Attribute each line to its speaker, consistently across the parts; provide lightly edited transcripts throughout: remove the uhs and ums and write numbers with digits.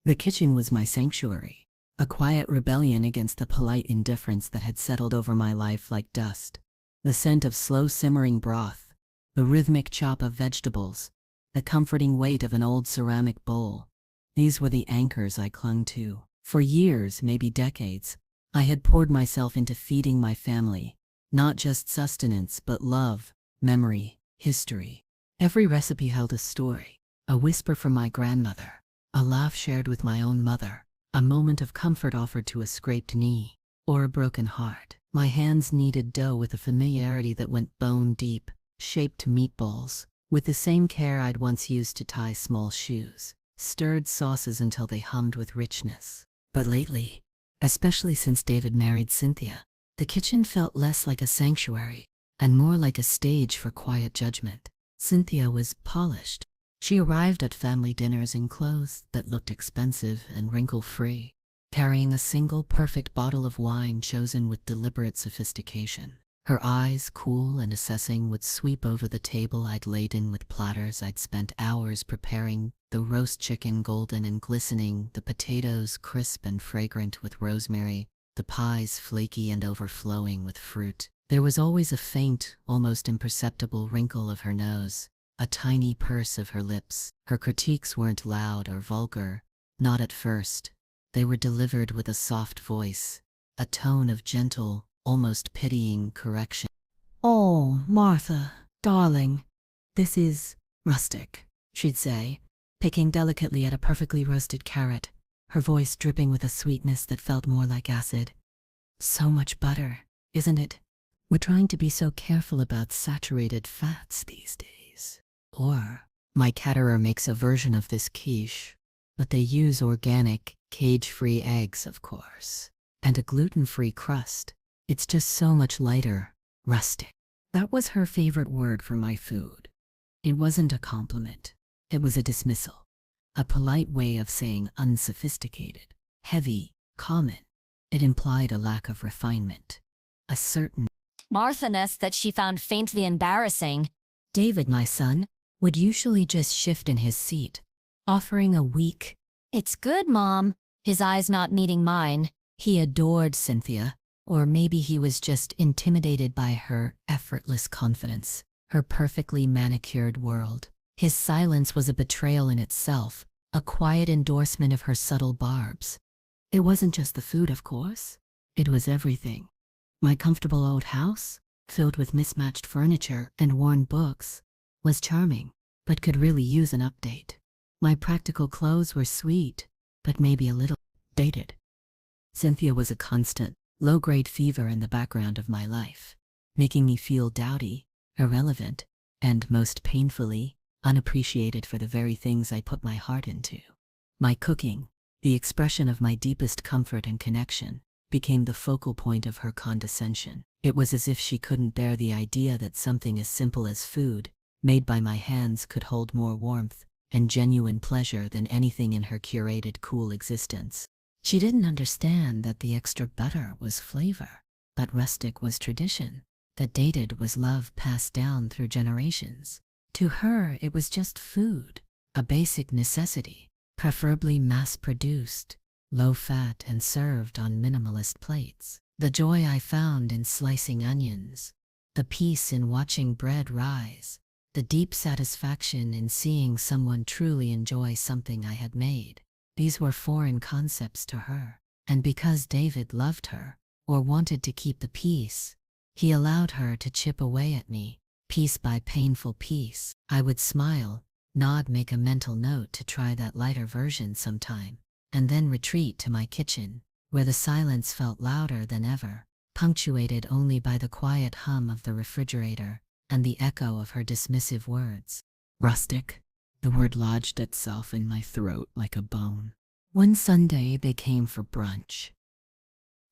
Speaker 1: The kitchen was my sanctuary, a quiet rebellion against the polite indifference that had settled over my life like dust. The scent of slow simmering broth, the rhythmic chop of vegetables, the comforting weight of an old ceramic bowl. These were the anchors I clung to. For years, maybe decades, I had poured myself into feeding my family, not just sustenance, but love, memory, history. Every recipe held a story, a whisper from my grandmother, a laugh shared with my own mother, a moment of comfort offered to a scraped knee or a broken heart. My hands kneaded dough with a familiarity that went bone deep, shaped meatballs with the same care I'd once used to tie small shoes, stirred sauces until they hummed with richness. But lately, especially since David married Cynthia, the kitchen felt less like a sanctuary and more like a stage for quiet judgment. Cynthia was polished. She arrived at family dinners in clothes that looked expensive and wrinkle-free, carrying a single perfect bottle of wine chosen with deliberate sophistication. Her eyes, cool and assessing, would sweep over the table I'd laden with platters I'd spent hours preparing, the roast chicken golden and glistening, the potatoes crisp and fragrant with rosemary, the pies flaky and overflowing with fruit. There was always a faint, almost imperceptible wrinkle of her nose, a tiny purse of her lips. Her critiques weren't loud or vulgar, not at first. They were delivered with a soft voice, a tone of gentle, almost pitying correction. "Oh, Martha, darling, this is rustic," she'd say, picking delicately at a perfectly roasted carrot, her voice dripping with a sweetness that felt more like acid. "So much butter, isn't it? We're trying to be so careful about saturated fats these days." Or, "My caterer makes a version of this quiche, but they use organic, cage-free eggs, of course, and a gluten-free crust. It's just so much lighter, rustic." That was her favorite word for my food. It wasn't a compliment. It was a dismissal, a polite way of saying unsophisticated, heavy, common. It implied a lack of refinement, a certain
Speaker 2: Martha-ness that she found faintly embarrassing.
Speaker 1: David, my son, would usually just shift in his seat, offering a weak,
Speaker 2: "It's good, Mom," his eyes not meeting mine.
Speaker 1: He adored Cynthia, or maybe he was just intimidated by her effortless confidence, her perfectly manicured world. His silence was a betrayal in itself, a quiet endorsement of her subtle barbs. It wasn't just the food, of course. It was everything. My comfortable old house, filled with mismatched furniture and worn books, was charming, but could really use an update. My practical clothes were sweet, but maybe a little dated. Cynthia was a constant, low-grade fever in the background of my life, making me feel dowdy, irrelevant, and most painfully, unappreciated for the very things I put my heart into. My cooking, the expression of my deepest comfort and connection, became the focal point of her condescension. It was as if she couldn't bear the idea that something as simple as food, made by my hands, could hold more warmth and genuine pleasure than anything in her curated cool existence. She didn't understand that the extra butter was flavor, that rustic was tradition, that dated was love passed down through generations. To her, it was just food, a basic necessity, preferably mass-produced, low-fat, and served on minimalist plates. The joy I found in slicing onions, the peace in watching bread rise, the deep satisfaction in seeing someone truly enjoy something I had made. These were foreign concepts to her, and because David loved her, or wanted to keep the peace, he allowed her to chip away at me, piece by painful piece. I would smile, nod, make a mental note to try that lighter version sometime, and then retreat to my kitchen, where the silence felt louder than ever, punctuated only by the quiet hum of the refrigerator and the echo of her dismissive words. Rustic. The word lodged itself in my throat like a bone. One Sunday they came for brunch.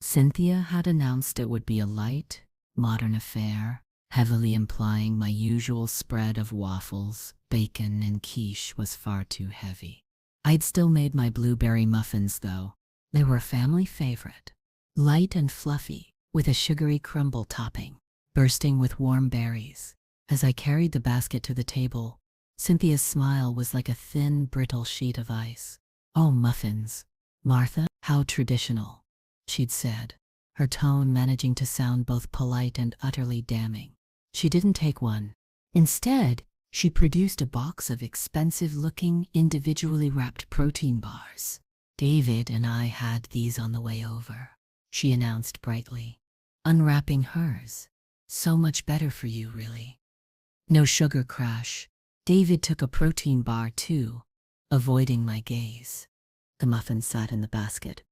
Speaker 1: Cynthia had announced it would be a light, modern affair, heavily implying my usual spread of waffles, bacon, and quiche was far too heavy. I'd still made my blueberry muffins, though. They were a family favorite. Light and fluffy, with a sugary crumble topping, bursting with warm berries. As I carried the basket to the table, Cynthia's smile was like a thin, brittle sheet of ice. "Oh, muffins. Martha, how traditional," she'd said, her tone managing to sound both polite and utterly damning. She didn't take one. Instead, she produced a box of expensive-looking, individually wrapped protein bars. "David and I had these on the way over," she announced brightly, unwrapping hers. "So much better for you, really." No sugar crash. David took a protein bar too, avoiding my gaze. The muffins sat in the basket,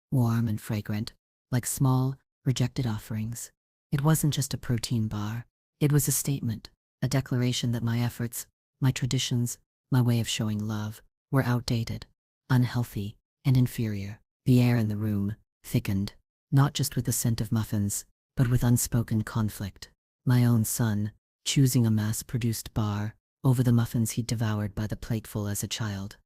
Speaker 1: warm and fragrant, like small, rejected offerings. It wasn't just a protein bar. It was a statement, a declaration that my efforts, my traditions, my way of showing love were outdated, unhealthy, and inferior. The air in the room thickened, not just with the scent of muffins, but with unspoken conflict. My own son, choosing a mass-produced bar over the muffins he'd devoured by the plateful as a child.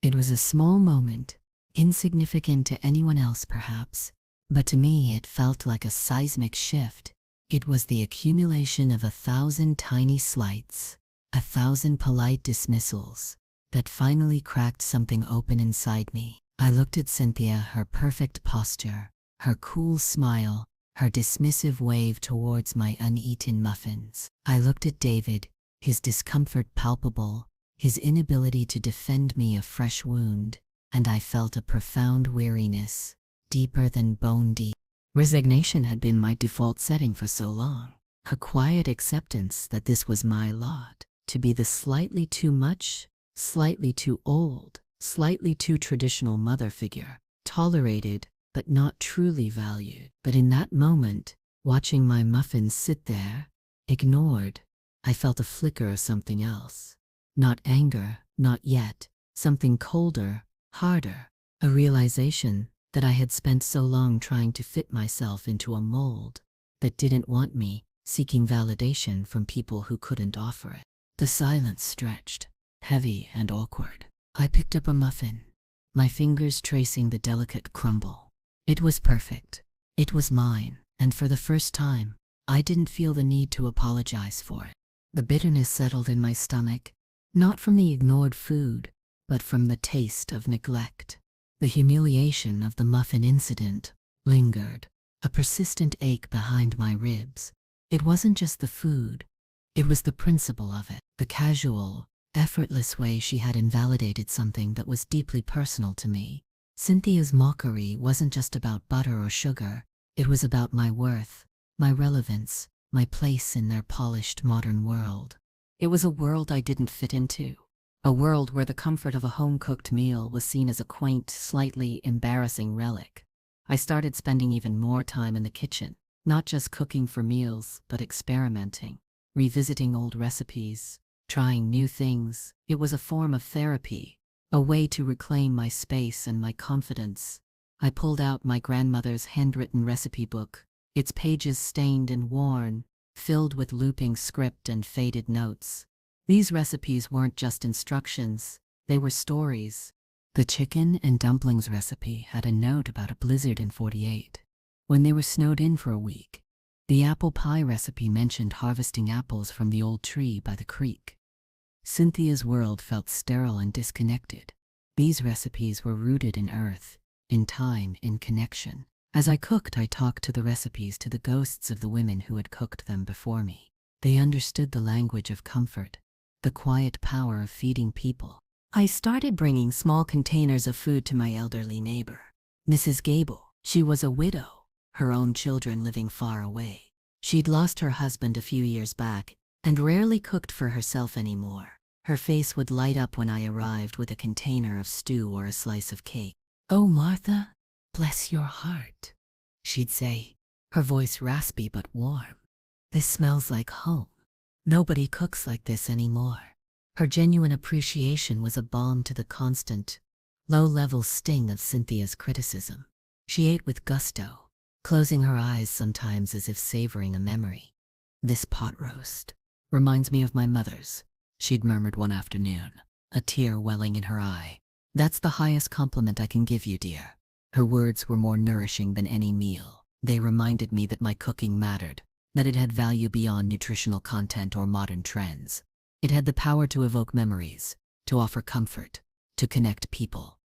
Speaker 1: It was a small moment, insignificant to anyone else perhaps, but to me it felt like a seismic shift. It was the accumulation of 1,000 tiny slights, 1,000 polite dismissals, that finally cracked something open inside me. I looked at Cynthia, her perfect posture, her cool smile, her dismissive wave towards my uneaten muffins. I looked at David, his discomfort palpable, his inability to defend me a fresh wound, and I felt a profound weariness, deeper than bone deep. Resignation had been my default setting for so long, a quiet acceptance that this was my lot, to be the slightly too much, slightly too old, slightly too traditional mother figure, tolerated but not truly valued. But in that moment, watching my muffins sit there, ignored, I felt a flicker of something else. Not anger, not yet, something colder, harder, a realization that I had spent so long trying to fit myself into a mold that didn't want me, seeking validation from people who couldn't offer it. The silence stretched, heavy and awkward. I picked up a muffin, my fingers tracing the delicate crumble. It was perfect. It was mine, and for the first time, I didn't feel the need to apologize for it. The bitterness settled in my stomach, not from the ignored food, but from the taste of neglect. The humiliation of the muffin incident lingered, a persistent ache behind my ribs. It wasn't just the food, it was the principle of it, the casual, effortless way she had invalidated something that was deeply personal to me. Cynthia's mockery wasn't just about butter or sugar, it was about my worth, my relevance, my place in their polished modern world. It was a world I didn't fit into, a world where the comfort of a home-cooked meal was seen as a quaint, slightly embarrassing relic. I started spending even more time in the kitchen, not just cooking for meals, but experimenting, revisiting old recipes, trying new things. It was a form of therapy, a way to reclaim my space and my confidence. I pulled out my grandmother's handwritten recipe book, its pages stained and worn, filled with looping script and faded notes. These recipes weren't just instructions, they were stories. The chicken and dumplings recipe had a note about a blizzard in '48, when they were snowed in for a week. The apple pie recipe mentioned harvesting apples from the old tree by the creek. Cynthia's world felt sterile and disconnected. These recipes were rooted in earth, in time, in connection. As I cooked, I talked to the recipes, to the ghosts of the women who had cooked them before me. They understood the language of comfort, the quiet power of feeding people. I started bringing small containers of food to my elderly neighbor, Mrs. Gable. She was a widow, her own children living far away. She'd lost her husband a few years back and rarely cooked for herself anymore. Her face would light up when I arrived with a container of stew or a slice of cake. "Oh, Martha, bless your heart," she'd say, her voice raspy but warm. "This smells like home. Nobody cooks like this anymore." Her genuine appreciation was a balm to the constant, low-level sting of Cynthia's criticism. She ate with gusto, closing her eyes sometimes as if savoring a memory. "This pot roast reminds me of my mother's," she'd murmured one afternoon, a tear welling in her eye. "That's the highest compliment I can give you, dear." Her words were more nourishing than any meal. They reminded me that my cooking mattered, that it had value beyond nutritional content or modern trends. It had the power to evoke memories, to offer comfort, to connect people.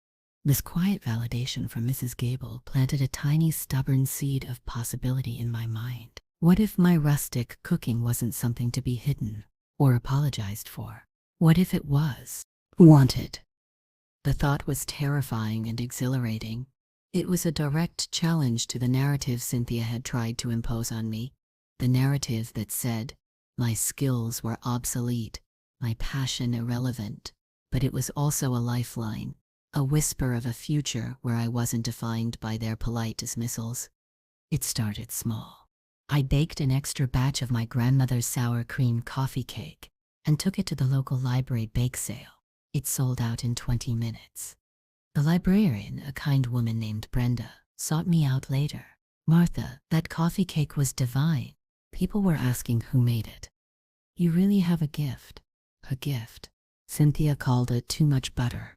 Speaker 1: This quiet validation from Mrs. Gable planted a tiny, stubborn seed of possibility in my mind. What if my rustic cooking wasn't something to be hidden or apologized for? What if it was wanted? The thought was terrifying and exhilarating. It was a direct challenge to the narrative Cynthia had tried to impose on me, the narrative that said my skills were obsolete, my passion irrelevant, but it was also a lifeline, a whisper of a future where I wasn't defined by their polite dismissals. It started small. I baked an extra batch of my grandmother's sour cream coffee cake and took it to the local library bake sale. It sold out in 20 minutes. The librarian, a kind woman named Brenda, sought me out later. "Martha, that coffee cake was divine." People were asking who made it. "You really have a gift." A gift. Cynthia called it too much butter.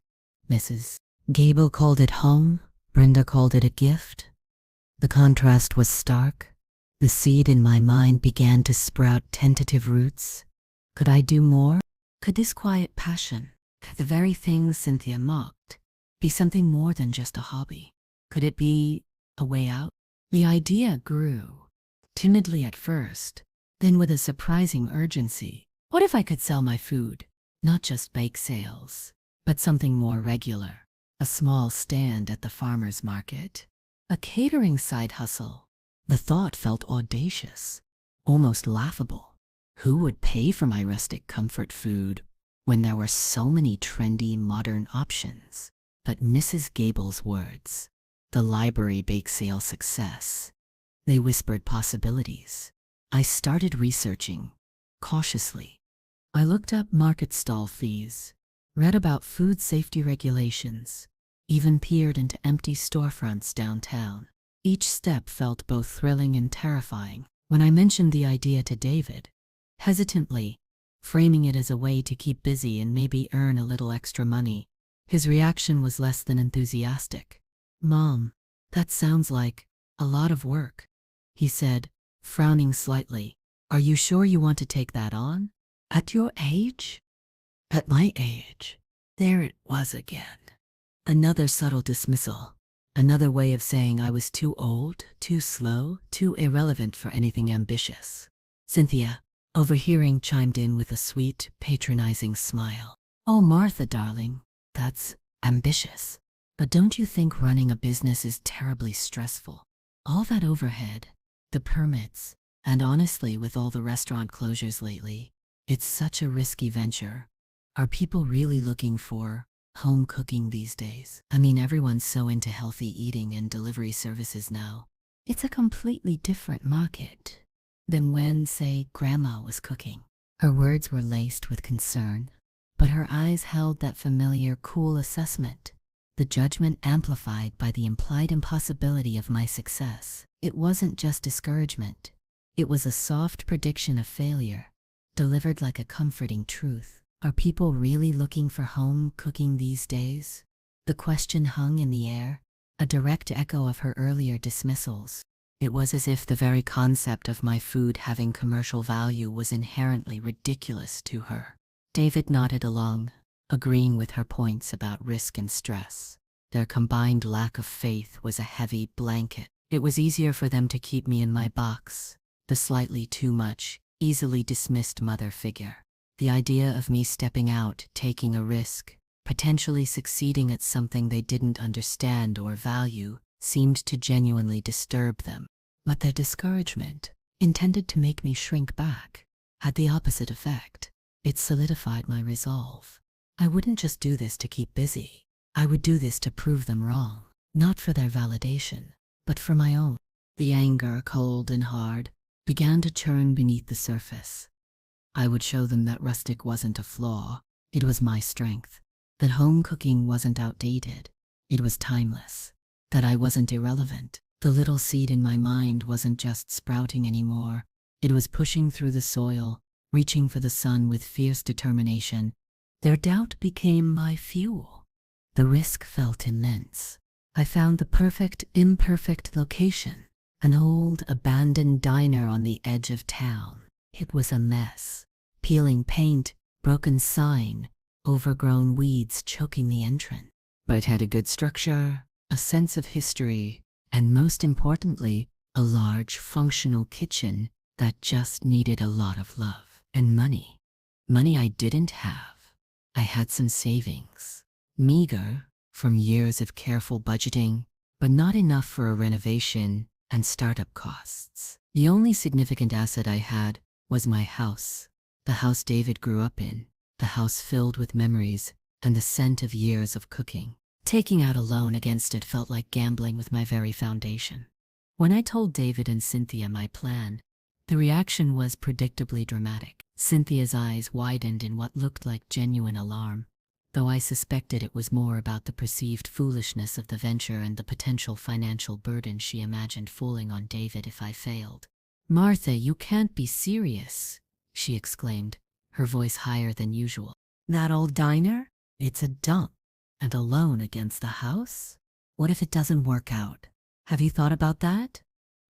Speaker 1: Mrs. Gable called it home. Brenda called it a gift. The contrast was stark. The seed in my mind began to sprout tentative roots. Could I do more? Could this quiet passion, the very thing Cynthia mocked, be something more than just a hobby? Could it be a way out? The idea grew, timidly at first, then with a surprising urgency. What if I could sell my food? Not just bake sales, but something more regular. A small stand at the farmer's market. A catering side hustle. The thought felt audacious, almost laughable. Who would pay for my rustic comfort food when there were so many trendy modern options? But Mrs. Gable's words, the library bake sale success, they whispered possibilities. I started researching, cautiously. I looked up market stall fees, read about food safety regulations, even peered into empty storefronts downtown. Each step felt both thrilling and terrifying. When I mentioned the idea to David, hesitantly, framing it as a way to keep busy and maybe earn a little extra money, his reaction was less than enthusiastic. "Mom, that sounds like a lot of work," he said, frowning slightly. "Are you sure you want to take that on? At your age?" At my age. There it was again. Another subtle dismissal. Another way of saying I was too old, too slow, too irrelevant for anything ambitious. Cynthia, overhearing, chimed in with a sweet, patronizing smile. "Oh, Martha, darling, that's ambitious. But don't you think running a business is terribly stressful? All that overhead, the permits, and honestly, with all the restaurant closures lately, it's such a risky venture. Are people really looking for home cooking these days? I mean, everyone's so into healthy eating and delivery services now. It's a completely different market than when, say, Grandma was cooking." Her words were laced with concern, but her eyes held that familiar, cool assessment, the judgment amplified by the implied impossibility of my success. It wasn't just discouragement. It was a soft prediction of failure, delivered like a comforting truth. Are people really looking for home cooking these days? The question hung in the air, a direct echo of her earlier dismissals. It was as if the very concept of my food having commercial value was inherently ridiculous to her. David nodded along, agreeing with her points about risk and stress. Their combined lack of faith was a heavy blanket. It was easier for them to keep me in my box, the slightly too much, easily dismissed mother figure. The idea of me stepping out, taking a risk, potentially succeeding at something they didn't understand or value, seemed to genuinely disturb them. But their discouragement, intended to make me shrink back, had the opposite effect. It solidified my resolve. I wouldn't just do this to keep busy. I would do this to prove them wrong, not for their validation, but for my own. The anger, cold and hard, began to churn beneath the surface. I would show them that rustic wasn't a flaw, it was my strength. That home cooking wasn't outdated, it was timeless. That I wasn't irrelevant. The little seed in my mind wasn't just sprouting anymore, it was pushing through the soil, reaching for the sun with fierce determination. Their doubt became my fuel. The risk felt immense. I found the perfect, imperfect location, an old, abandoned diner on the edge of town. It was a mess. Peeling paint, broken sign, overgrown weeds choking the entrance. but it had a good structure, a sense of history, and most importantly, a large functional kitchen that just needed a lot of love and money. Money I didn't have. I had some savings. Meager from years of careful budgeting, but not enough for a renovation and startup costs. The only significant asset I had was my house. The house David grew up in. The house filled with memories and the scent of years of cooking. Taking out a loan against it felt like gambling with my very foundation. When I told David and Cynthia my plan, the reaction was predictably dramatic. Cynthia's eyes widened in what looked like genuine alarm, though I suspected it was more about the perceived foolishness of the venture and the potential financial burden she imagined falling on David if I failed. "Martha, you can't be serious," she exclaimed, her voice higher than usual. "That old diner? It's a dump. And a loan against the house? What if it doesn't work out? Have you thought about that?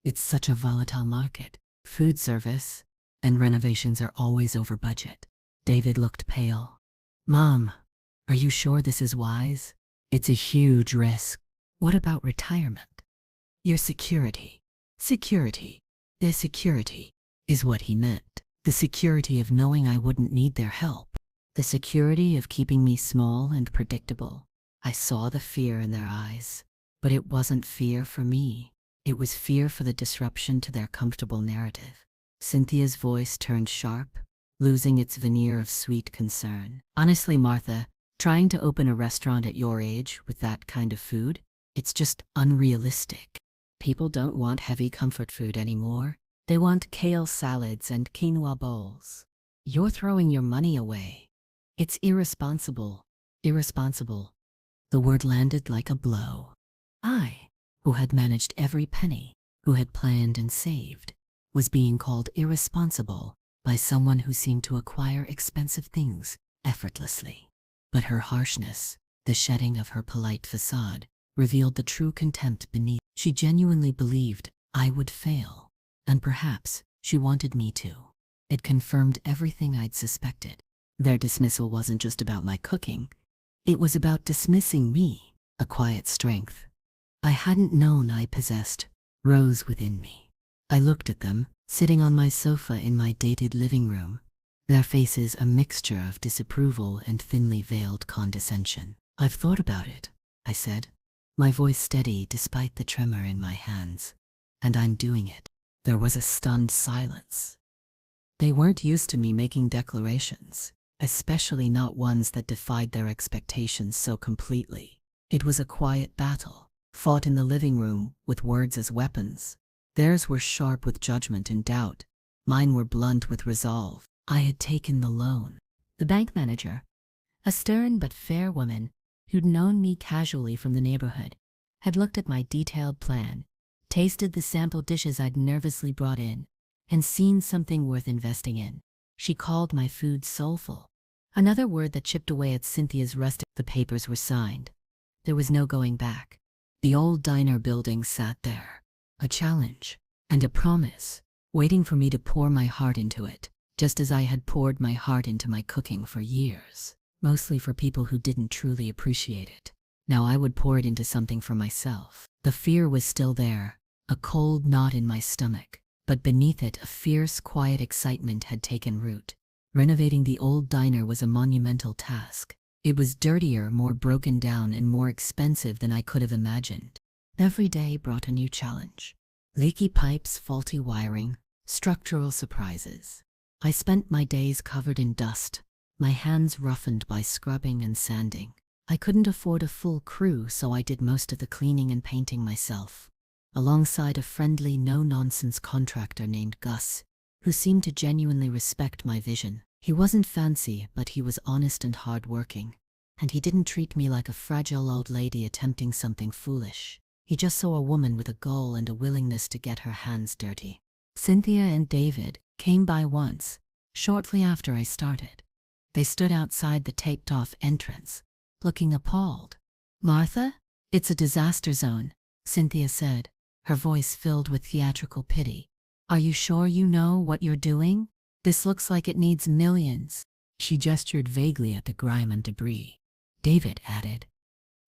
Speaker 1: It's such a volatile market. Food service and renovations are always over budget." David looked pale. "Mom, are you sure this is wise? It's a huge risk. What about retirement? Your security." Security. Their security is what he meant. The security of knowing I wouldn't need their help. The security of keeping me small and predictable. I saw the fear in their eyes, but it wasn't fear for me. It was fear for the disruption to their comfortable narrative. Cynthia's voice turned sharp, losing its veneer of sweet concern. "Honestly, Martha, trying to open a restaurant at your age with that kind of food, it's just unrealistic. People don't want heavy comfort food anymore. They want kale salads and quinoa bowls. You're throwing your money away. It's irresponsible." Irresponsible. The word landed like a blow. I, who had managed every penny, who had planned and saved, was being called irresponsible by someone who seemed to acquire expensive things effortlessly. But her harshness, the shedding of her polite facade, revealed the true contempt beneath. She genuinely believed I would fail, and perhaps she wanted me to. It confirmed everything I'd suspected. Their dismissal wasn't just about my cooking. It was about dismissing me, a quiet strength I hadn't known I possessed, rose within me. I looked at them, sitting on my sofa in my dated living room, their faces a mixture of disapproval and thinly veiled condescension. "I've thought about it," I said, my voice steady despite the tremor in my hands. "And I'm doing it." There was a stunned silence. They weren't used to me making declarations, especially not ones that defied their expectations so completely. It was a quiet battle, fought in the living room with words as weapons. Theirs were sharp with judgment and doubt. Mine were blunt with resolve. I had taken the loan. The bank manager, a stern but fair woman who'd known me casually from the neighborhood, had looked at my detailed plan, tasted the sample dishes I'd nervously brought in, and seen something worth investing in. She called my food soulful, another word that chipped away at Cynthia's rust. The papers were signed. There was no going back. The old diner building sat there, a challenge and a promise, waiting for me to pour my heart into it, just as I had poured my heart into my cooking for years, mostly for people who didn't truly appreciate it. Now I would pour it into something for myself. The fear was still there, a cold knot in my stomach, but beneath it a fierce, quiet excitement had taken root. Renovating the old diner was a monumental task. It was dirtier, more broken down, and more expensive than I could have imagined. Every day brought a new challenge. Leaky pipes, faulty wiring, structural surprises. I spent my days covered in dust, my hands roughened by scrubbing and sanding. I couldn't afford a full crew, so I did most of the cleaning and painting myself, alongside a friendly, no-nonsense contractor named Gus, who seemed to genuinely respect my vision. He wasn't fancy, but he was honest and hard-working, and he didn't treat me like a fragile old lady attempting something foolish. He just saw a woman with a goal and a willingness to get her hands dirty. Cynthia and David came by once, shortly after I started. They stood outside the taped-off entrance, looking appalled. "Martha, it's a disaster zone," Cynthia said, her voice filled with theatrical pity. "Are you sure you know what you're doing? This looks like it needs millions." She gestured vaguely at the grime and debris. David added,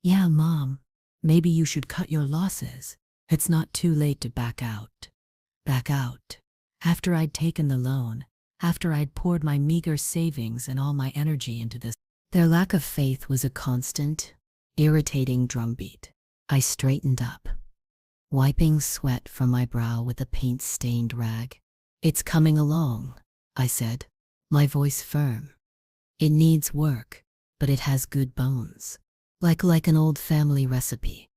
Speaker 1: Yeah, Mom. Maybe you should cut your losses. It's not too late to back out. Back out. After I'd taken the loan, after I'd poured my meager savings and all my energy into this. Their lack of faith was a constant, irritating drumbeat. I straightened up, wiping sweat from my brow with a paint-stained rag. It's coming along, I said, my voice firm. It needs work, but it has good bones. Like an old family recipe.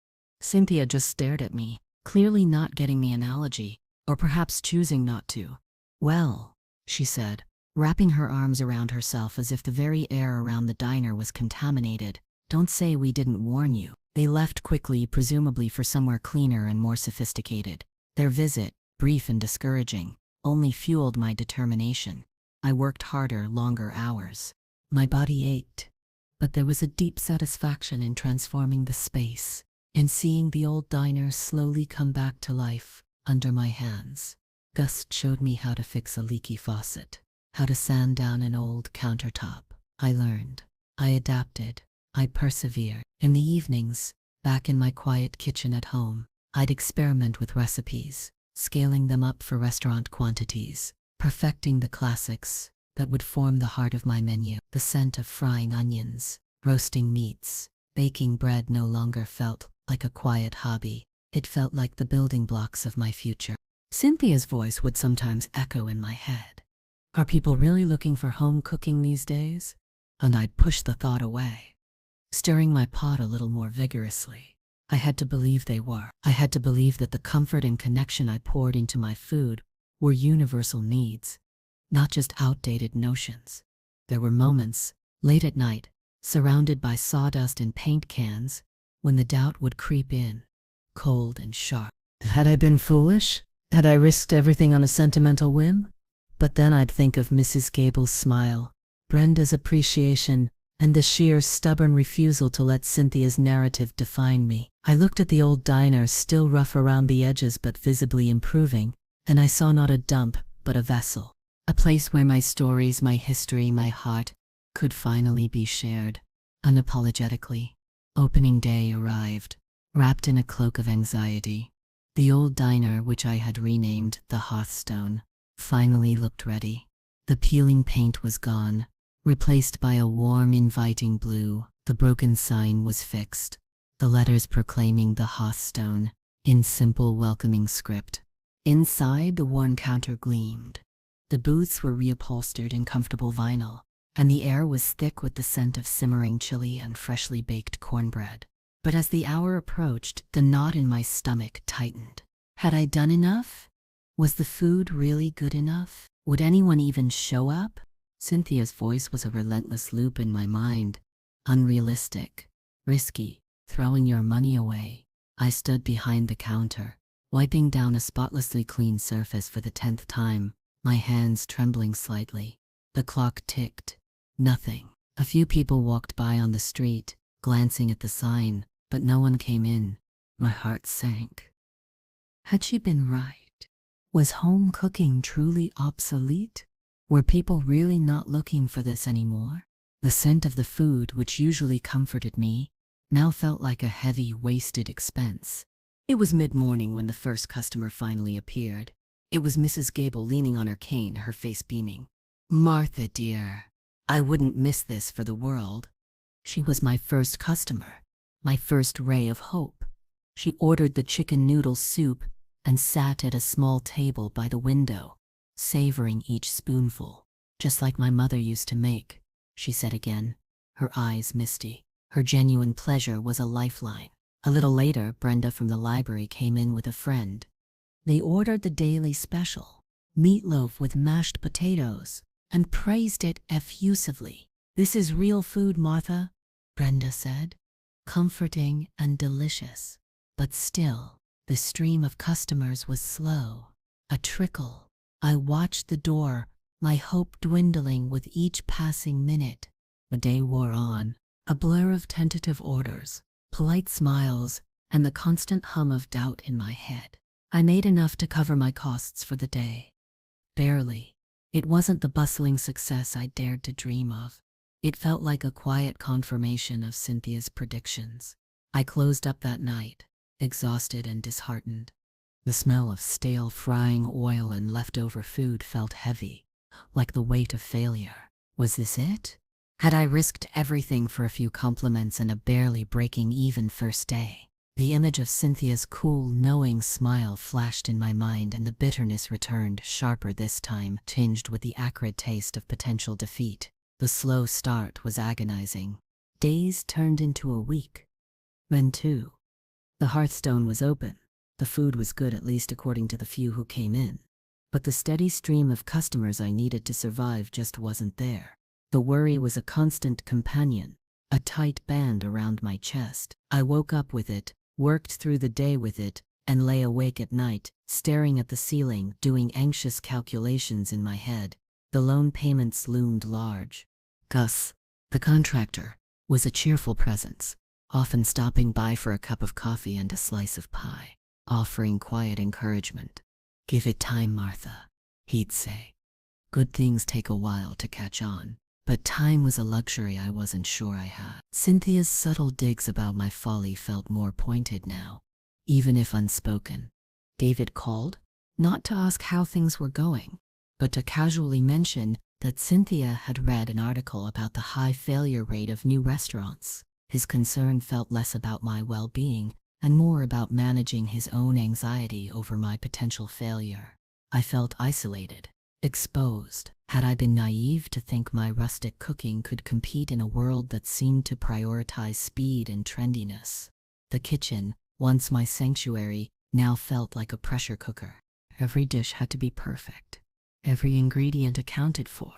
Speaker 1: Cynthia just stared at me, clearly not getting the analogy, or perhaps choosing not to. Well, she said, wrapping her arms around herself as if the very air around the diner was contaminated. Don't say we didn't warn you. They left quickly, presumably for somewhere cleaner and more sophisticated. Their visit, brief and discouraging, only fueled my determination. I worked harder, longer hours. My body ached, but there was a deep satisfaction in transforming the space, in seeing the old diner slowly come back to life under my hands. Gus showed me how to fix a leaky faucet, how to sand down an old countertop. I learned. I adapted. I persevered. In the evenings, back in my quiet kitchen at home, I'd experiment with recipes, scaling them up for restaurant quantities, perfecting the classics that would form the heart of my menu. The scent of frying onions, roasting meats, baking bread no longer felt like a quiet hobby. It felt like the building blocks of my future. Cynthia's voice would sometimes echo in my head. Are people really looking for home cooking these days? And I'd push the thought away, stirring my pot a little more vigorously. I had to believe they were. I had to believe that the comfort and connection I poured into my food were universal needs, not just outdated notions. There were moments, late at night, surrounded by sawdust and paint cans, when the doubt would creep in, cold and sharp. Had I been foolish? Had I risked everything on a sentimental whim? But then I'd think of Mrs. Gable's smile, Brenda's appreciation, and the sheer stubborn refusal to let Cynthia's narrative define me. I looked at the old diner, still rough around the edges but visibly improving, and I saw not a dump, but a vessel. A place where my stories, my history, my heart could finally be shared, unapologetically. Opening day arrived, wrapped in a cloak of anxiety. The old diner, which I had renamed the Hearthstone, finally looked ready. The peeling paint was gone, replaced by a warm, inviting blue. The broken sign was fixed, the letters proclaiming the Hearthstone, in simple, welcoming script. Inside, the worn counter gleamed. The booths were reupholstered in comfortable vinyl, and the air was thick with the scent of simmering chili and freshly baked cornbread. But as the hour approached, the knot in my stomach tightened. Had I done enough? Was the food really good enough? Would anyone even show up? Cynthia's voice was a relentless loop in my mind. Unrealistic, risky, throwing your money away. I stood behind the counter, wiping down a spotlessly clean surface for the 10th time, my hands trembling slightly. The clock ticked. Nothing. A few people walked by on the street, glancing at the sign, but no one came in. My heart sank. Had she been right? Was home cooking truly obsolete? Were people really not looking for this anymore? The scent of the food, which usually comforted me, now felt like a heavy, wasted expense. It was mid-morning when the first customer finally appeared. It was Mrs. Gable leaning on her cane, her face beaming. Martha, dear, I wouldn't miss this for the world. She was my first customer, my first ray of hope. She ordered the chicken noodle soup and sat at a small table by the window, savoring each spoonful, just like my mother used to make, she said again, her eyes misty. Her genuine pleasure was a lifeline. A little later, Brenda from the library came in with a friend. They ordered the daily special, meatloaf with mashed potatoes, and praised it effusively. This is real food, Martha, Brenda said. Comforting and delicious. But still, the stream of customers was slow, a trickle. I watched the door, my hope dwindling with each passing minute. The day wore on, a blur of tentative orders, polite smiles, and the constant hum of doubt in my head. I made enough to cover my costs for the day. Barely. It wasn't the bustling success I dared to dream of. It felt like a quiet confirmation of Cynthia's predictions. I closed up that night, exhausted and disheartened. The smell of stale frying oil and leftover food felt heavy, like the weight of failure. Was this it? Had I risked everything for a few compliments and a barely breaking even first day? The image of Cynthia's cool, knowing smile flashed in my mind, and the bitterness returned, sharper this time, tinged with the acrid taste of potential defeat. The slow start was agonizing. Days turned into a week. Then two. The hearthstone was open. The food was good, at least according to the few who came in. But the steady stream of customers I needed to survive just wasn't there. The worry was a constant companion, a tight band around my chest. I woke up with it, worked through the day with it, and lay awake at night, staring at the ceiling, doing anxious calculations in my head. The loan payments loomed large. Gus, the contractor, was a cheerful presence, often stopping by for a cup of coffee and a slice of pie, offering quiet encouragement. "Give it time, Martha," he'd say. "Good things take a while to catch on." But time was a luxury I wasn't sure I had. Cynthia's subtle digs about my folly felt more pointed now, even if unspoken. David called, not to ask how things were going, but to casually mention that Cynthia had read an article about the high failure rate of new restaurants. His concern felt less about my well-being and more about managing his own anxiety over my potential failure. I felt isolated, exposed. Had I been naive to think my rustic cooking could compete in a world that seemed to prioritize speed and trendiness? The kitchen, once my sanctuary, now felt like a pressure cooker. Every dish had to be perfect, every ingredient accounted for.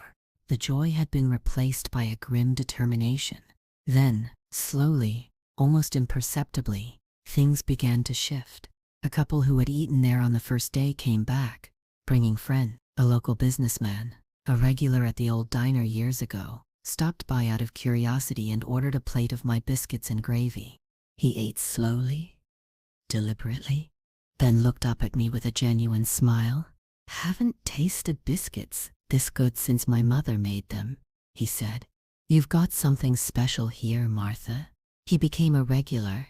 Speaker 1: The joy had been replaced by a grim determination. Then, slowly, almost imperceptibly, things began to shift. A couple who had eaten there on the first day came back, bringing friends. A local businessman, a regular at the old diner years ago, stopped by out of curiosity and ordered a plate of my biscuits and gravy. He ate slowly, deliberately, then looked up at me with a genuine smile. "Haven't tasted biscuits this good since my mother made them," he said. "You've got something special here, Martha." He became a regular.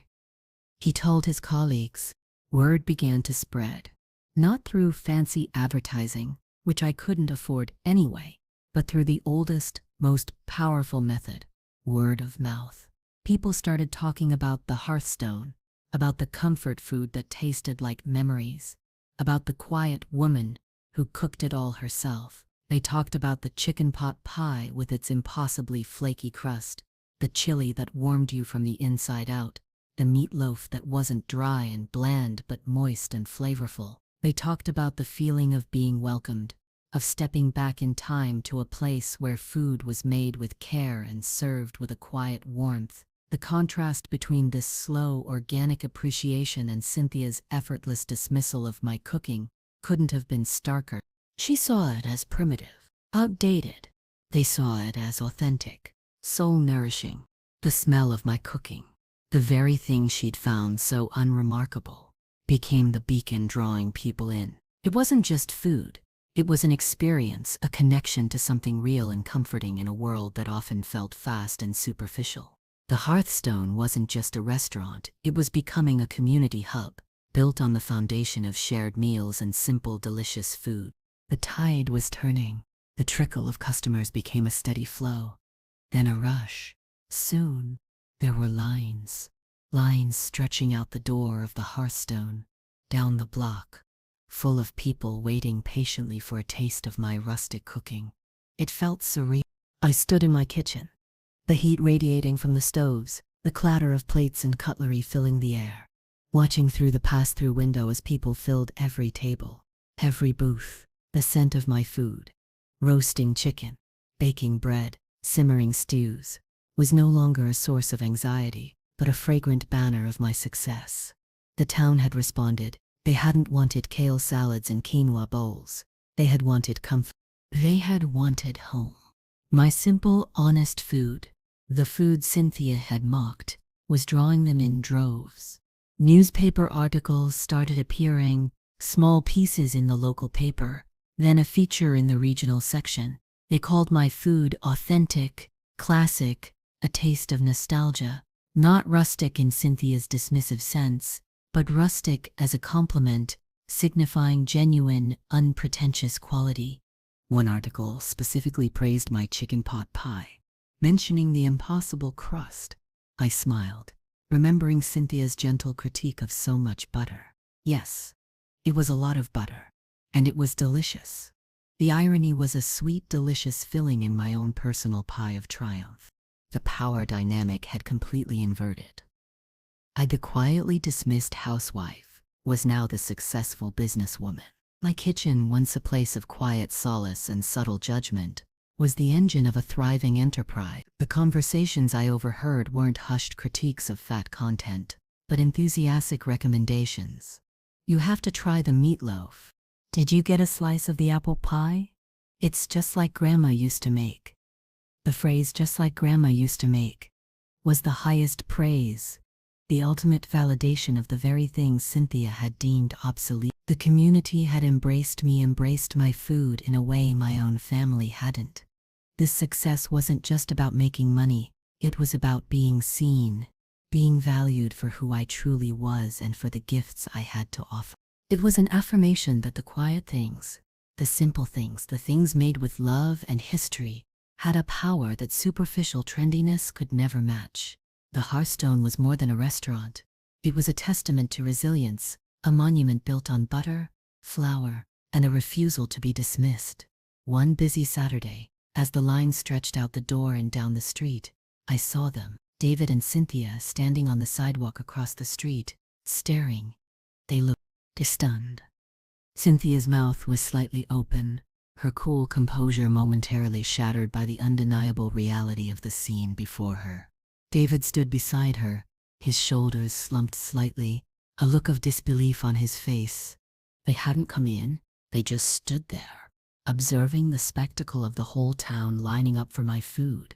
Speaker 1: He told his colleagues. Word began to spread, not through fancy advertising, which I couldn't afford anyway, but through the oldest, most powerful method, word of mouth. People started talking about the hearthstone, about the comfort food that tasted like memories, about the quiet woman who cooked it all herself. They talked about the chicken pot pie with its impossibly flaky crust, the chili that warmed you from the inside out, the meatloaf that wasn't dry and bland but moist and flavorful. They talked about the feeling of being welcomed, of stepping back in time to a place where food was made with care and served with a quiet warmth. The contrast between this slow, organic appreciation and Cynthia's effortless dismissal of my cooking couldn't have been starker. She saw it as primitive, outdated. They saw it as authentic, soul-nourishing. The smell of my cooking, the very thing she'd found so unremarkable, became the beacon drawing people in. It wasn't just food. It was an experience, a connection to something real and comforting in a world that often felt fast and superficial. The Hearthstone wasn't just a restaurant, it was becoming a community hub, built on the foundation of shared meals and simple, delicious food. The tide was turning. The trickle of customers became a steady flow, then a rush. Soon, there were lines stretching out the door of the Hearthstone, down the block, full of people waiting patiently for a taste of my rustic cooking. It felt surreal. I stood in my kitchen, the heat radiating from the stoves, the clatter of plates and cutlery filling the air, watching through the pass-through window as people filled every table, every booth. The scent of my food, roasting chicken, baking bread, simmering stews, was no longer a source of anxiety, but a fragrant banner of my success. The town had responded. They hadn't wanted kale salads and quinoa bowls. They had wanted comfort. They had wanted home. My simple, honest food, the food Cynthia had mocked, was drawing them in droves. Newspaper articles started appearing, small pieces in the local paper, then a feature in the regional section. They called my food authentic, classic, a taste of nostalgia. Not rustic in Cynthia's dismissive sense, but rustic as a compliment, signifying genuine, unpretentious quality. One article specifically praised my chicken pot pie, mentioning the impossible crust. I smiled, remembering Cynthia's gentle critique of so much butter. Yes, it was a lot of butter, and it was delicious. The irony was a sweet, delicious filling in my own personal pie of triumph. The power dynamic had completely inverted. The quietly dismissed housewife was now the successful businesswoman. My kitchen, once a place of quiet solace and subtle judgment, was the engine of a thriving enterprise. The conversations I overheard weren't hushed critiques of fat content, but enthusiastic recommendations. You have to try the meatloaf. Did you get a slice of the apple pie? It's just like Grandma used to make. The phrase "just like Grandma used to make" was the highest praise, the ultimate validation of the very things Cynthia had deemed obsolete. The community had embraced me, embraced my food in a way my own family hadn't. This success wasn't just about making money, it was about being seen, being valued for who I truly was and for the gifts I had to offer. It was an affirmation that the quiet things, the simple things, the things made with love and history, had a power that superficial trendiness could never match. The Hearthstone was more than a restaurant. It was a testament to resilience, a monument built on butter, flour, and a refusal to be dismissed. One busy Saturday, as the line stretched out the door and down the street, I saw them, David and Cynthia, standing on the sidewalk across the street, staring. They looked stunned. Cynthia's mouth was slightly open, her cool composure momentarily shattered by the undeniable reality of the scene before her. David stood beside her, his shoulders slumped slightly, a look of disbelief on his face. They hadn't come in, they just stood there, observing the spectacle of the whole town lining up for my food.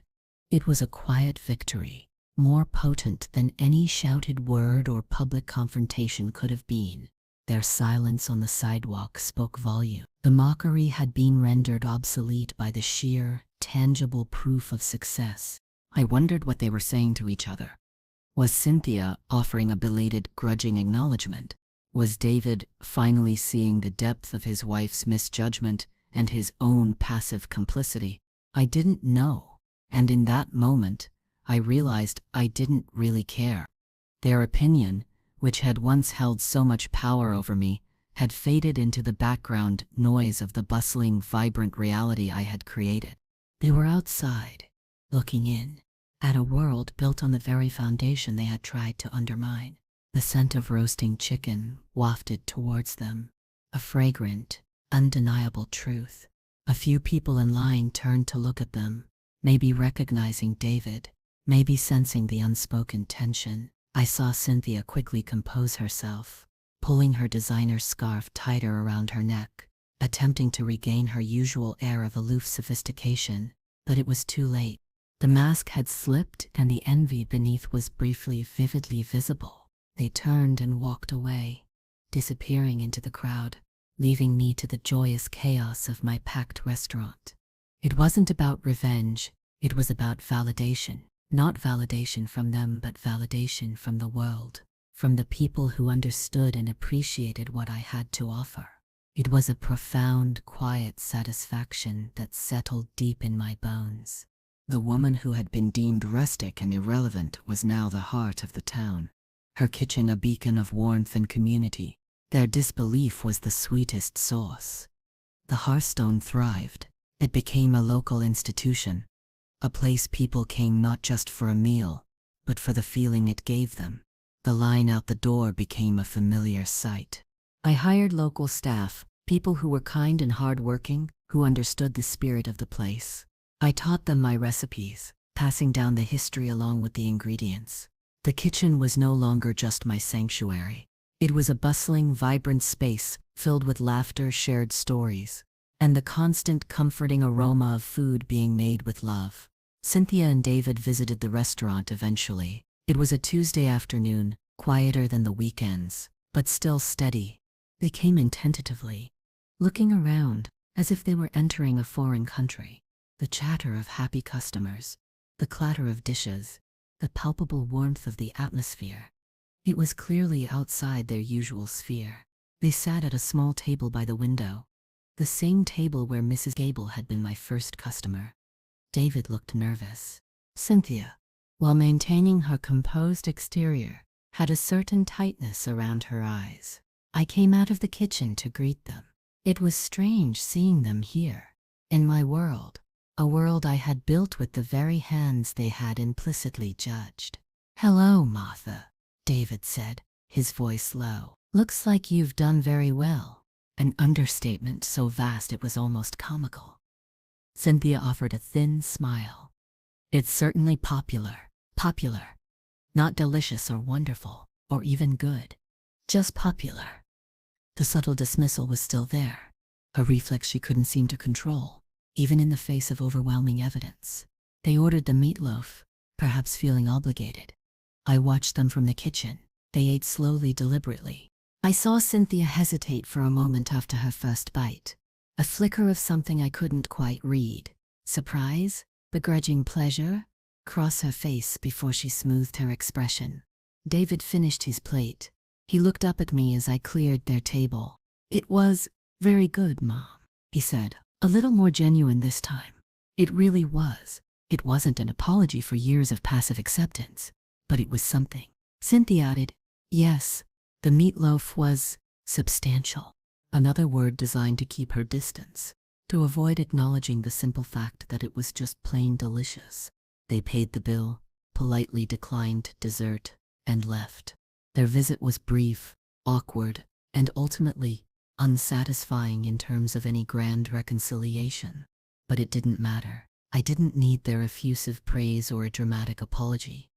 Speaker 1: It was a quiet victory, more potent than any shouted word or public confrontation could have been. Their silence on the sidewalk spoke volume. The mockery had been rendered obsolete by the sheer, tangible proof of success. I wondered what they were saying to each other. Was Cynthia offering a belated, grudging acknowledgement? Was David finally seeing the depth of his wife's misjudgment and his own passive complicity? I didn't know, and in that moment, I realized I didn't really care. Their opinion, which had once held so much power over me, had faded into the background noise of the bustling, vibrant reality I had created. They were outside, looking in, at a world built on the very foundation they had tried to undermine. The scent of roasting chicken wafted towards them, a fragrant, undeniable truth. A few people in line turned to look at them, maybe recognizing David, maybe sensing the unspoken tension. I saw Cynthia quickly compose herself, pulling her designer scarf tighter around her neck, attempting to regain her usual air of aloof sophistication, but it was too late. The mask had slipped and the envy beneath was briefly, vividly visible. They turned and walked away, disappearing into the crowd, leaving me to the joyous chaos of my packed restaurant. It wasn't about revenge, it was about validation. Not validation from them, but validation from the world, from the people who understood and appreciated what I had to offer. It was a profound, quiet satisfaction that settled deep in my bones. The woman who had been deemed rustic and irrelevant was now the heart of the town, her kitchen a beacon of warmth and community. Their disbelief was the sweetest sauce. The Hearthstone thrived. It became a local institution, a place people came not just for a meal, but for the feeling it gave them. The line out the door became a familiar sight. I hired local staff, people who were kind and hardworking, who understood the spirit of the place. I taught them my recipes, passing down the history along with the ingredients. The kitchen was no longer just my sanctuary. It was a bustling, vibrant space filled with laughter, shared stories, and the constant comforting aroma of food being made with love. Cynthia and David visited the restaurant eventually. It was a Tuesday afternoon, quieter than the weekends, but still steady. They came in tentatively, looking around as if they were entering a foreign country. The chatter of happy customers, the clatter of dishes, the palpable warmth of the atmosphere. It was clearly outside their usual sphere. They sat at a small table by the window, the same table where Mrs. Gable had been my first customer. David looked nervous. Cynthia, while maintaining her composed exterior, had a certain tightness around her eyes. I came out of the kitchen to greet them. It was strange seeing them here, in my world, a world I had built with the very hands they had implicitly judged. "Hello, Martha," David said, his voice low. "Looks like you've done very well." An understatement so vast it was almost comical. Cynthia offered a thin smile. "It's certainly popular. Popular. Not delicious or wonderful, or even good. Just popular." The subtle dismissal was still there, a reflex she couldn't seem to control, even in the face of overwhelming evidence. They ordered the meatloaf, perhaps feeling obligated. I watched them from the kitchen. They ate slowly, deliberately. I saw Cynthia hesitate for a moment after her first bite, a flicker of something I couldn't quite read. Surprise? Begrudging pleasure? Cross her face before she smoothed her expression. David finished his plate. He looked up at me as I cleared their table. "It was very good, Mom," he said, a little more genuine this time. It really was. It wasn't an apology for years of passive acceptance, but it was something. Cynthia added, "Yes, the meatloaf was substantial." Another word designed to keep her distance, to avoid acknowledging the simple fact that it was just plain delicious. They paid the bill, politely declined dessert, and left. Their visit was brief, awkward, and ultimately unsatisfying in terms of any grand reconciliation. But it didn't matter. I didn't need their effusive praise or a dramatic apology.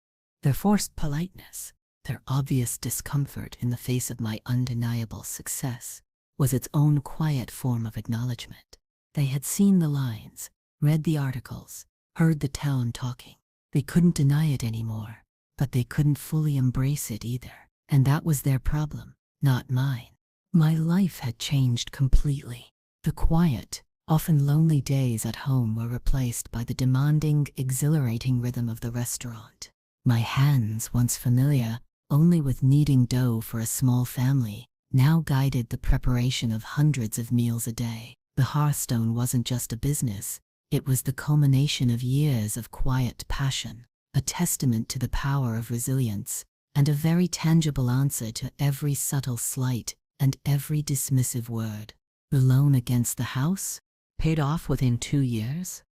Speaker 1: Their forced politeness, their obvious discomfort in the face of my undeniable success, was its own quiet form of acknowledgement. They had seen the lines, read the articles, heard the town talking. They couldn't deny it anymore, but they couldn't fully embrace it either. And that was their problem, not mine. My life had changed completely. The quiet, often lonely days at home were replaced by the demanding, exhilarating rhythm of the restaurant. My hands, once familiar only with kneading dough for a small family, now guided the preparation of hundreds of meals a day. The Hearthstone wasn't just a business, it was the culmination of years of quiet passion, a testament to the power of resilience, and a very tangible answer to every subtle slight and every dismissive word. The loan against the house paid off within 2 years.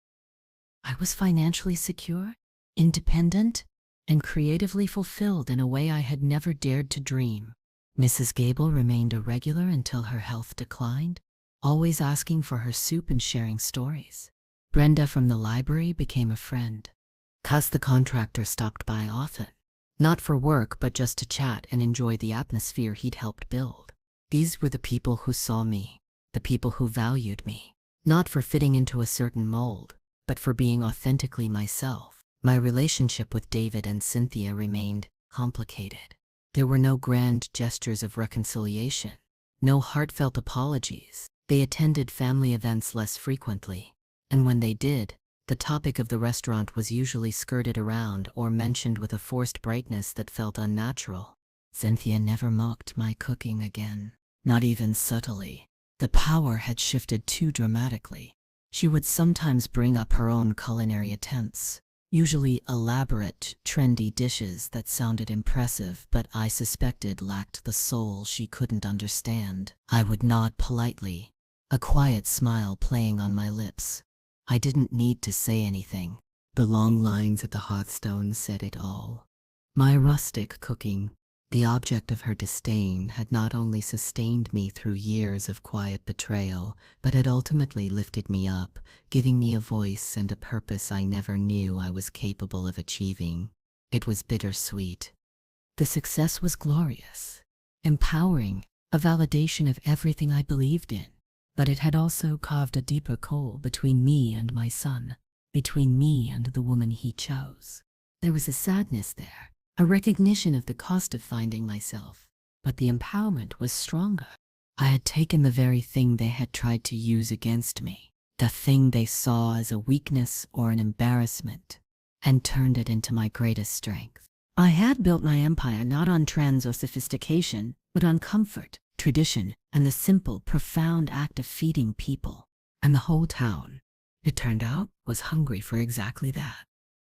Speaker 1: I was financially secure, independent, and creatively fulfilled in a way I had never dared to dream. Mrs. Gable remained a regular until her health declined, always asking for her soup and sharing stories. Brenda from the library became a friend. Cuz the contractor stopped by often, not for work but just to chat and enjoy the atmosphere he'd helped build. These were the people who saw me, the people who valued me, not for fitting into a certain mold, but for being authentically myself. My relationship with David and Cynthia remained complicated. There were no grand gestures of reconciliation, no heartfelt apologies. They attended family events less frequently, and when they did, the topic of the restaurant was usually skirted around or mentioned with a forced brightness that felt unnatural. Cynthia never mocked my cooking again, not even subtly. The power had shifted too dramatically. She would sometimes bring up her own culinary attempts, usually elaborate, trendy dishes that sounded impressive but I suspected lacked the soul she couldn't understand. I would nod politely, a quiet smile playing on my lips. I didn't need to say anything. The long lines at the hearthstone said it all. My rustic cooking, the object of her disdain, had not only sustained me through years of quiet betrayal, but had ultimately lifted me up, giving me a voice and a purpose I never knew I was capable of achieving. It was bittersweet. The success was glorious, empowering, a validation of everything I believed in. But it had also carved a deeper coal between me and my son, between me and the woman he chose. There was a sadness there, a recognition of the cost of finding myself, but the empowerment was stronger. I had taken the very thing they had tried to use against me, the thing they saw as a weakness or an embarrassment, and turned it into my greatest strength. I had built my empire not on trends or sophistication, but on comfort, tradition, and the simple, profound act of feeding people. And the whole town, it turned out, was hungry for exactly that.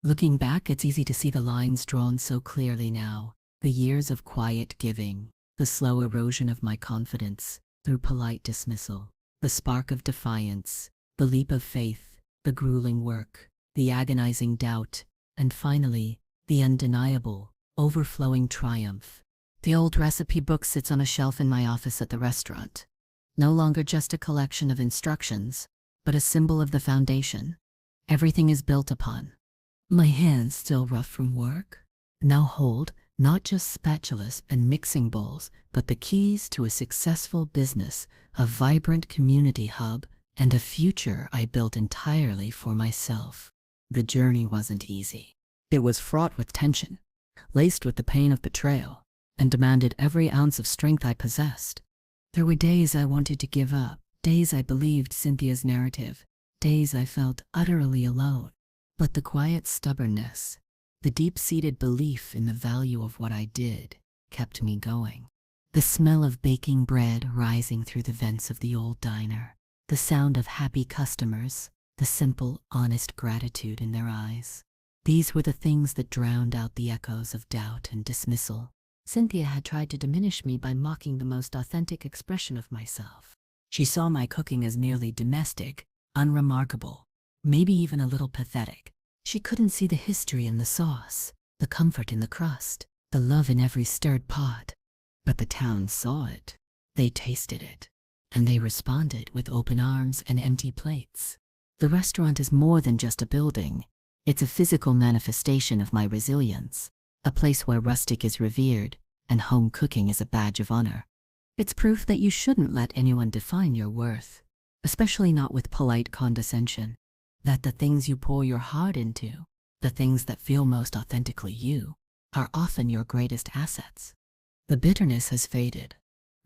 Speaker 1: Looking back, it's easy to see the lines drawn so clearly now. The years of quiet giving, the slow erosion of my confidence through polite dismissal, the spark of defiance, the leap of faith, the grueling work, the agonizing doubt, and finally, the undeniable, overflowing triumph. The old recipe book sits on a shelf in my office at the restaurant. No longer just a collection of instructions, but a symbol of the foundation everything is built upon. My hands, still rough from work, now hold not just spatulas and mixing bowls, but the keys to a successful business, a vibrant community hub, and a future I built entirely for myself. The journey wasn't easy. It was fraught with tension, laced with the pain of betrayal, and demanded every ounce of strength I possessed. There were days I wanted to give up, days I believed Cynthia's narrative, days I felt utterly alone. But the quiet stubbornness, the deep-seated belief in the value of what I did, kept me going. The smell of baking bread rising through the vents of the old diner, the sound of happy customers, the simple, honest gratitude in their eyes. These were the things that drowned out the echoes of doubt and dismissal. Cynthia had tried to diminish me by mocking the most authentic expression of myself. She saw my cooking as merely domestic, unremarkable, maybe even a little pathetic. She couldn't see the history in the sauce, the comfort in the crust, the love in every stirred pot. But the town saw it. They tasted it. And they responded with open arms and empty plates. The restaurant is more than just a building. It's a physical manifestation of my resilience, a place where rustic is revered and home cooking is a badge of honor. It's proof that you shouldn't let anyone define your worth, especially not with polite condescension. That the things you pour your heart into, the things that feel most authentically you, are often your greatest assets. The bitterness has faded,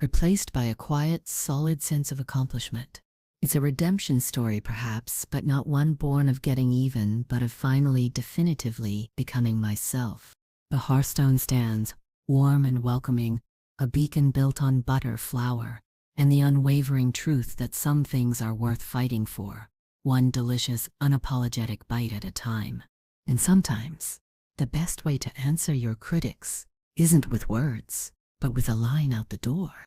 Speaker 1: replaced by a quiet, solid sense of accomplishment. It's a redemption story perhaps, but not one born of getting even, but of finally, definitively becoming myself. The hearthstone stands, warm and welcoming, a beacon built on butter, flour, and the unwavering truth that some things are worth fighting for, one delicious, unapologetic bite at a time. And sometimes, the best way to answer your critics isn't with words, but with a line out the door.